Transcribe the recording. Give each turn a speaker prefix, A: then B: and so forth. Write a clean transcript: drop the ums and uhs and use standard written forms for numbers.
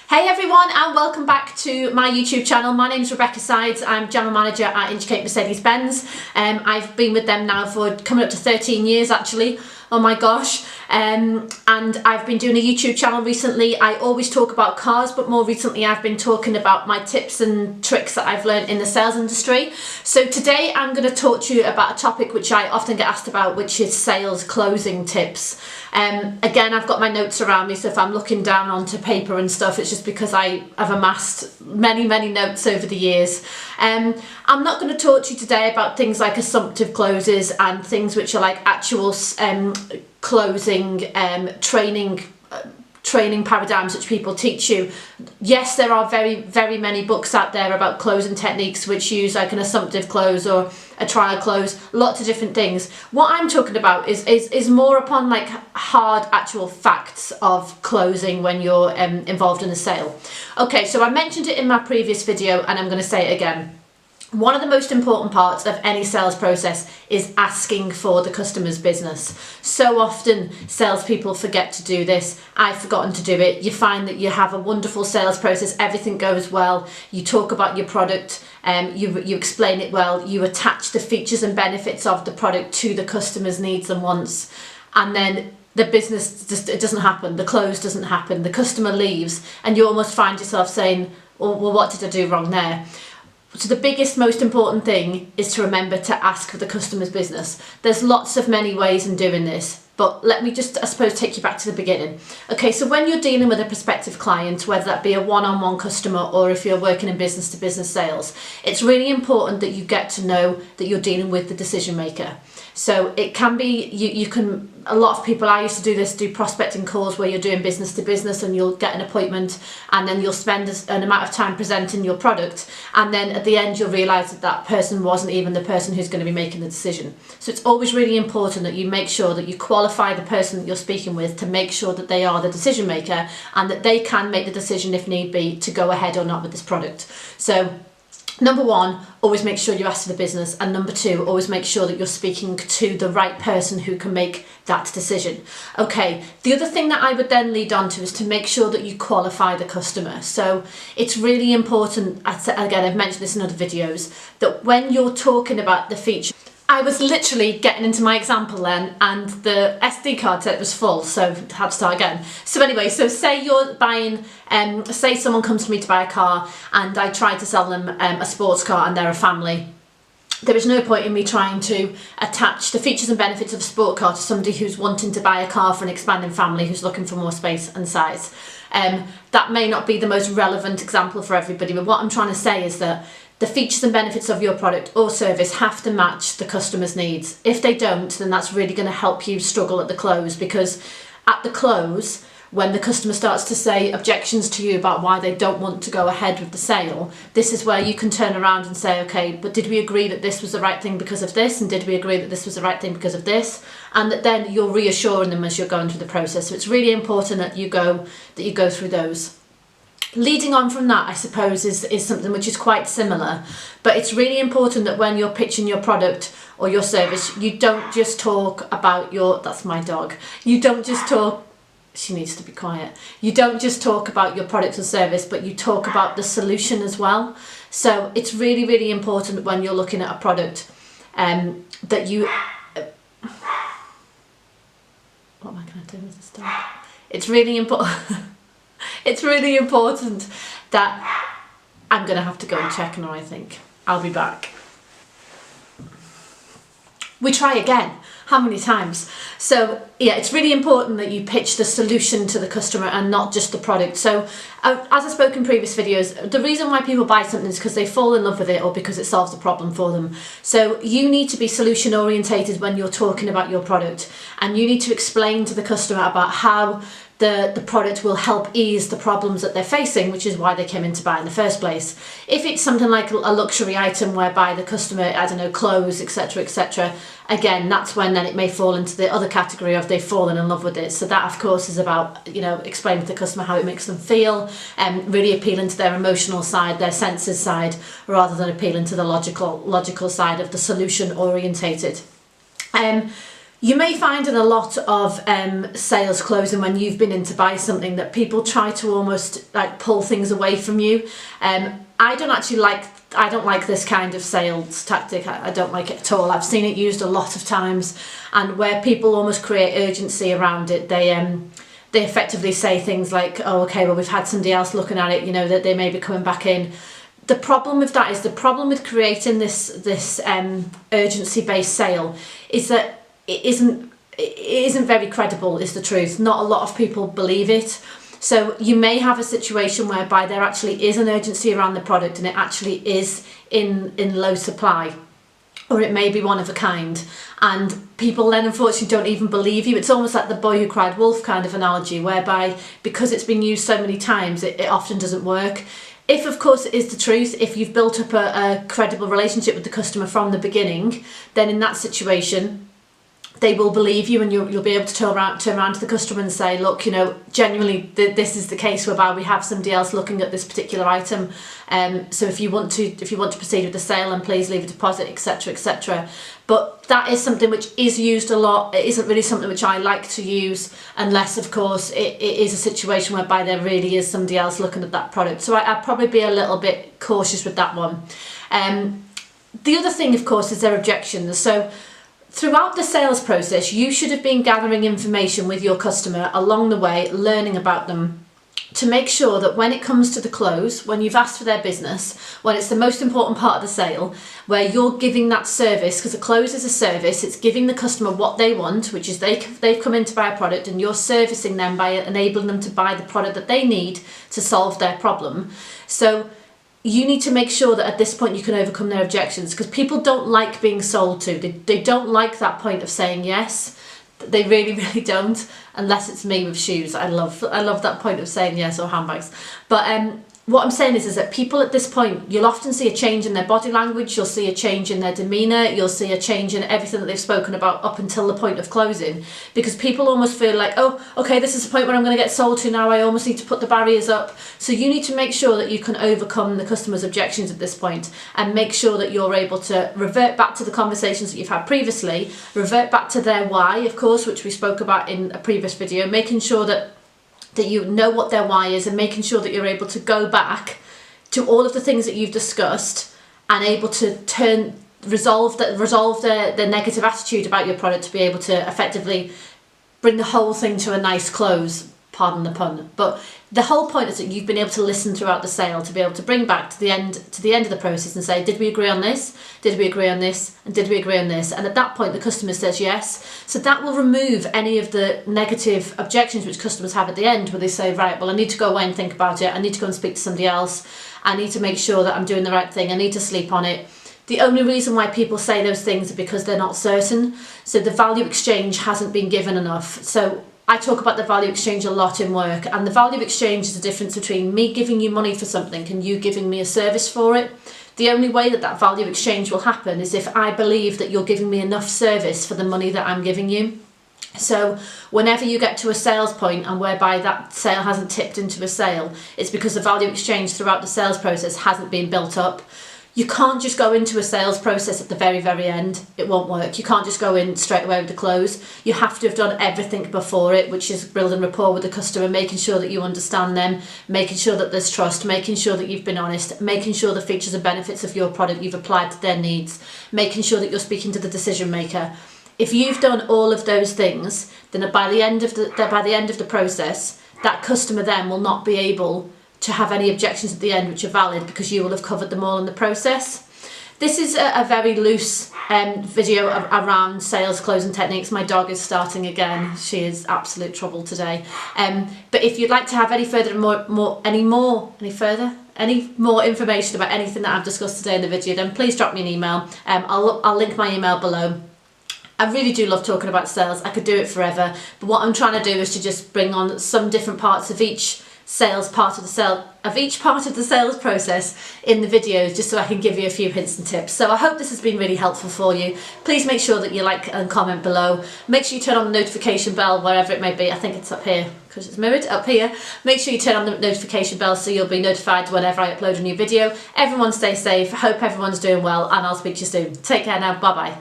A: Hey everyone, and welcome back to my YouTube channel. My name's Rebecca Sides. I'm General Manager at Mercedes-Benz. I've been with them now for coming up to 13 years actually. Oh my gosh. And I've been doing a YouTube channel recently. I always talk about cars, but more recently I've been talking about my tips and tricks that I've learned in the sales industry. So today I'm going to talk to you about a topic which I often get asked about, which is sales closing tips. Again, I've got my notes around me, so if I'm looking down onto paper and stuff, it's just because I have amassed many notes over the years. I'm not going to talk to you today about things like assumptive closes and things which are like actual closing training paradigms which people teach you. Yes, there are very many books out there about closing techniques which use like an assumptive close or a trial close, lots of different things. What I'm talking about is more upon like hard actual facts of closing when you're involved in a sale. Okay, so I mentioned it in my previous video and I'm going to say it again. One of the most important parts of any sales process is asking for the customer's business. So often salespeople forget to do this. I've forgotten to do it. You find that you have a wonderful sales process, everything goes well, you talk about your product, you explain it well, you attach the features and benefits of the product to the customer's needs and wants, and then the business just, it doesn't happen, the close doesn't happen, the customer leaves, and you almost find yourself saying, well, what did I do wrong there? So the biggest, most important thing is to remember to ask for the customer's business. There's lots of many ways in doing this, but let me just, I suppose, take you back to the beginning. Okay, so when you're dealing with a prospective client, whether that be a one-on-one customer or if you're working in business-to-business sales, it's really important that you get to know that you're dealing with the decision maker. So it can be, you can, a lot of people, I used to do prospecting calls where you're doing business to business and you'll get an appointment and then you'll spend an amount of time presenting your product, and then at the end you'll realise that that person wasn't even the person who's going to be making the decision. So it's always really important that you make sure that you qualify the person that you're speaking with to make sure that they are the decision maker and that they can make the decision if need be to go ahead or not with this product. So number one, always make sure you ask for the business, and number two, always make sure that you're speaking to the right person who can make that decision. Okay, the other thing that I would then lead on to is to make sure that you qualify the customer. So it's really important, again, I've mentioned this in other videos, that when you're talking about the feature, I was literally getting into my example then and the SD card said it was full, so I had to start again. So anyway, so say you're buying, say someone comes to me to buy a car and I try to sell them a sports car and they're a family. There is no point in me trying to attach the features and benefits of a sport car to somebody who's wanting to buy a car for an expanding family who's looking for more space and size. That may not be the most relevant example for everybody, but what I'm trying to say is that the features and benefits of your product or service have to match the customer's needs. If they don't, then that's really going to help you struggle at the close, because at the close, when the customer starts to say objections to you about why they don't want to go ahead with the sale, this is where you can turn around and say, okay, but did we agree that this was the right thing because of this? And did we agree that this was the right thing because of this? And that then you're reassuring them as you're going through the process. So it's really important that you go through those. Leading on from that, I suppose, is something which is quite similar, but it's really important that when you're pitching your product or your service, you don't just talk about your, that's my dog, you don't just talk, she needs to be quiet, you don't just talk about your product or service, but you talk about the solution as well. So it's really important when you're looking at a product that you, what am I going to do with this dog? It's really important. It's really important that I'm going to have to go and check on her, I think. I'll be back. We try again. How many times? So yeah, it's really important that you pitch the solution to the customer and not just the product. So as I spoke in previous videos, the reason why people buy something is because they fall in love with it or because it solves a problem for them. So you need to be solution orientated when you're talking about your product, and you need to explain to the customer about how the product will help ease the problems that they're facing, which is why they came in to buy in the first place. If it's something like a luxury item whereby the customer, I don't know, clothes, etc., again, that's when then it may fall into the other category of they've fallen in love with it. So that, of course, is about, you know, explaining to the customer how it makes them feel, and really appealing to their emotional side, their senses side, rather than appealing to the logical side of the solution orientated. You may find in a lot of sales closing when you've been in to buy something that people try to almost like pull things away from you. I don't like this kind of sales tactic. I don't like it at all. I've seen it used a lot of times, and where people almost create urgency around it, they effectively say things like, oh, okay, well, we've had somebody else looking at it, you know, that they may be coming back in. The problem with that is the problem with creating this urgency-based sale is that it isn't very credible, is the truth. Not a lot of people believe it. So you may have a situation whereby there actually is an urgency around the product and it actually is in low supply, or it may be one of a kind, and people then unfortunately don't even believe you. It's almost like the boy who cried wolf kind of analogy, whereby because it's been used so many times it often doesn't work. If of course it is the truth, if you've built up a credible relationship with the customer from the beginning, then in that situation they will believe you, and you'll be able to turn around to the customer and say, look, you know, genuinely this is the case whereby we have somebody else looking at this particular item. So if you want to proceed with the sale, then please leave a deposit, etc., etc. But that is something which is used a lot. It isn't really something which I like to use, unless of course it is a situation whereby there really is somebody else looking at that product. So I'd probably be a little bit cautious with that one. The other thing, of course, is their objections. So throughout the sales process, you should have been gathering information with your customer along the way, learning about them, to make sure that when it comes to the close, when you've asked for their business, when it's the most important part of the sale, where you're giving that service, because a close is a service, it's giving the customer what they want, which is they've come in to buy a product, and you're servicing them by enabling them to buy the product that they need to solve their problem. So you need to make sure that at this point you can overcome their objections, because people don't like being sold to. They don't like that point of saying yes. They really, really don't, unless it's me with shoes. I love that point of saying yes, or handbags. But what I'm saying is that people at this point, you'll often see a change in their body language, you'll see a change in their demeanour, you'll see a change in everything that they've spoken about up until the point of closing, because people almost feel like, oh, okay, this is the point where I'm going to get sold to now, I almost need to put the barriers up. So you need to make sure that you can overcome the customer's objections at this point, and make sure that you're able to revert back to the conversations that you've had previously, revert back to their why, of course, which we spoke about in a previous video, making sure that you know what their why is, and making sure that you're able to go back to all of the things that you've discussed and able to resolve their negative attitude about your product, to be able to effectively bring the whole thing to a nice close, pardon the pun. But the whole point is that you've been able to listen throughout the sale, to be able to bring back to the end of the process and say, did we agree on this? Did we agree on this? And did we agree on this? And at that point the customer says yes. So that will remove any of the negative objections which customers have at the end, where they say, right, well, I need to go away and think about it, I need to go and speak to somebody else, I need to make sure that I'm doing the right thing, I need to sleep on it. The only reason why people say those things are because they're not certain. So the value exchange hasn't been given enough. So I talk about the value exchange a lot in work, and the value exchange is the difference between me giving you money for something and you giving me a service for it. The only way that value exchange will happen is if I believe that you're giving me enough service for the money that I'm giving you. So whenever you get to a sales point and whereby that sale hasn't tipped into a sale, it's because the value exchange throughout the sales process hasn't been built up. You can't just go into a sales process at the very, very end. It won't work. You can't just go in straight away with the close. You have to have done everything before it, which is building rapport with the customer, making sure that you understand them, making sure that there's trust, making sure that you've been honest, making sure the features and benefits of your product you've applied to their needs, making sure that you're speaking to the decision maker. If you've done all of those things, then by the end of the process, that customer then will not be able to have any objections at the end which are valid, because you will have covered them all in the process. This is a very loose video around sales closing techniques. My dog is starting again. She is absolute trouble today. But if you'd like to have any more information about anything that I've discussed today in the video, then please drop me an email. I'll link my email below. I really do love talking about sales. I could do it forever, but what I'm trying to do is to just bring on some different parts of each part of the sales process in the videos, just so I can give you a few hints and tips. So I hope this has been really helpful for you. Please make sure that you like and comment below. Make sure you turn on the notification bell wherever it may be. I think it's up here because it's mirrored up here. Make sure you turn on the notification bell so you'll be notified whenever I upload a new video. Everyone stay safe. I hope everyone's doing well, and I'll speak to you soon. Take care now. Bye bye.